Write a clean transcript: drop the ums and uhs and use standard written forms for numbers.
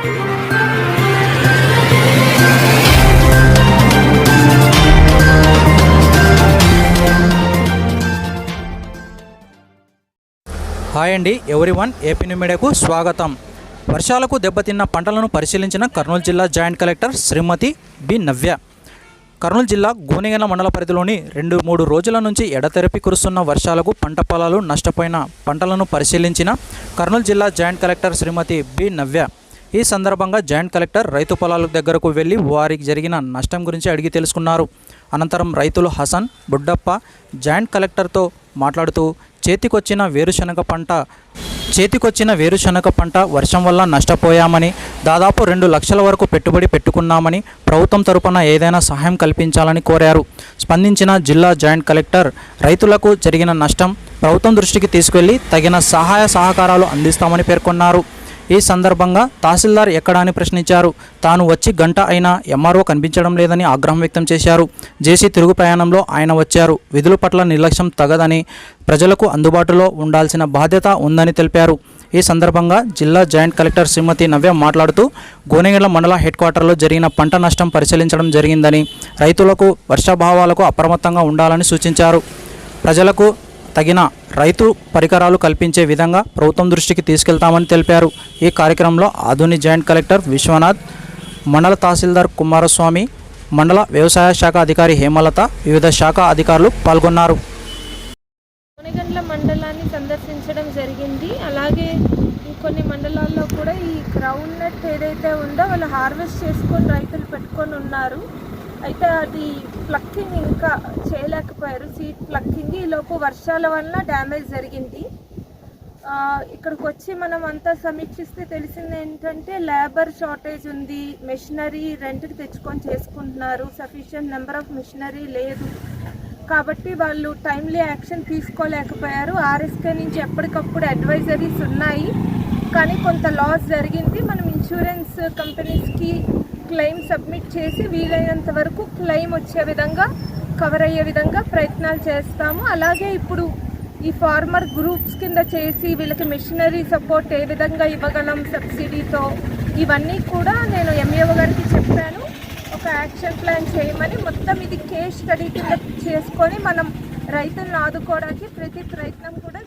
Hi అండి everyone, AP new మీడియాకు స్వాగతం. వర్షాలకు దెబ్బతిన్న పంటలను పరిశీలించిన కర్నూలు జిల్లా జాయింట్ కలెక్టర్ శ్రీమతి బి నవ్య. కర్నూలు జిల్లా గోనెగండ్ల మండల పరిధిలోని 2-3 రోజుల నుంచి ఎడతెరిపి కురుస్తున్న వర్షాలకు పంట పొలాలు నష్టపోయిన పంటలను పరిశీలించిన కర్నూలు జిల్లా జాయింట్ కలెక్టర్ శ్రీమతి బి నవ్య. ఈ సందర్భంగా జాయింట్ కలెక్టర్ రైతు పొలాల దగ్గరకు వెళ్లి వారికి జరిగిన నష్టం గురించి అడిగి తెలుసుకున్నారు. అనంతరం రైతులు హసన్, బుడ్డప్ప జాయింట్ కలెక్టర్తో మాట్లాడుతూ చేతికొచ్చిన వేరుశనగ పంట వర్షం వల్ల నష్టపోయామని, దాదాపు 2 లక్షల వరకు పెట్టుబడి పెట్టుకున్నామని, ప్రభుత్వం తరపున ఏదైనా సహాయం కల్పించాలని కోరారు. స్పందించిన జిల్లా జాయింట్ కలెక్టర్ రైతులకు జరిగిన నష్టం ప్రభుత్వం దృష్టికి తీసుకెళ్లి తగిన సహాయ సహకారాలు అందిస్తామని పేర్కొన్నారు. ఈ సందర్భంగా తహసీల్దార్ ఎక్కడా అని ప్రశ్నించారు. తాను వచ్చి గంట అయినా ఎంఆర్ఓ కనిపించడం లేదని ఆగ్రహం వ్యక్తం చేశారు. జేసీ తిరుగు ప్రయాణంలో ఆయన వచ్చారు. విధుల పట్ల నిర్లక్ష్యం తగదని, ప్రజలకు అందుబాటులో ఉండాల్సిన బాధ్యత ఉందని తెలిపారు. ఈ సందర్భంగా జిల్లా జాయింట్ కలెక్టర్ శ్రీమతి నవ్య మాట్లాడుతూ గోనెగండ్ల మండల హెడ్ క్వార్టర్లో జరిగిన పంట నష్టం పరిశీలించడం జరిగిందని, రైతులకు వర్షాభావాలకు అప్రమత్తంగా ఉండాలని సూచించారు. ప్రజలకు తగిన రైతు పరికరాలు కల్పించే విధంగా ప్రభుత్వం దృష్టికి తీసుకెళ్తామని తెలిపారు. ఈ కార్యక్రమంలో ఆధుని జాయింట్ కలెక్టర్ విశ్వనాథ్, మండల తహసీల్దార్ కుమారస్వామి, మండల వ్యవసాయ శాఖ అధికారి హేమలత, వివిధ శాఖ అధికారులు పాల్గొన్నారు. గోనెగండ్ల మండలాన్ని సందర్శించడం జరిగింది. అలాగే కొన్ని మండలాల్లో కూడా ఈ గ్రౌండ్ నట్ ఏదైతే ఉందో వాళ్ళు హార్వెస్ట్ చేసుకొని రైతులు పెట్టుకొని ఉన్నారు. అయితే అది ప్లక్కింగ్ ఇంకా చేయలేకపోయారు. సీడ్ ప్లక్కింగ్ ఈలోపు వర్షాల వల్ల డ్యామేజ్ జరిగింది. ఇక్కడికి వచ్చి మనం అంతా సమీక్షిస్తే తెలిసింది ఏంటంటే లేబర్ షార్టేజ్ ఉంది, మెషినరీ రెంట్కి తెచ్చుకొని చేసుకుంటున్నారు, సఫిషియెంట్ నెంబర్ ఆఫ్ మెషినరీ లేదు. కాబట్టి వాళ్ళు టైమ్లీ యాక్షన్ తీసుకోలేకపోయారు. ఆర్ఎస్కే నుంచి ఎప్పటికప్పుడు అడ్వైజరీస్ ఉన్నాయి, కానీ కొంత లాస్ జరిగింది. మనం ఇన్సూరెన్స్ కంపెనీస్కి క్లెయిమ్ సబ్మిట్ చేసి వీలైనంత వరకు క్లెయిమ్ వచ్చే విధంగా, కవర్ అయ్యే విధంగా ప్రయత్నాలు చేస్తాము. అలాగే ఇప్పుడు ఈ ఫార్మర్ గ్రూప్స్ కింద చేసి వీళ్ళకి మెషినరీ సపోర్ట్ ఏ విధంగా ఇవ్వగలం సబ్సిడీతో, ఇవన్నీ కూడా నేను ఎంఏఓ గారికి చెప్పాను. ఒక యాక్షన్ ప్లాన్ చేయమని, మొత్తం ఇది కేస్ స్టడీ కింద చేసుకొని మనం రైతులను ఆదుకోవడానికి ప్రతి ప్రయత్నం కూడా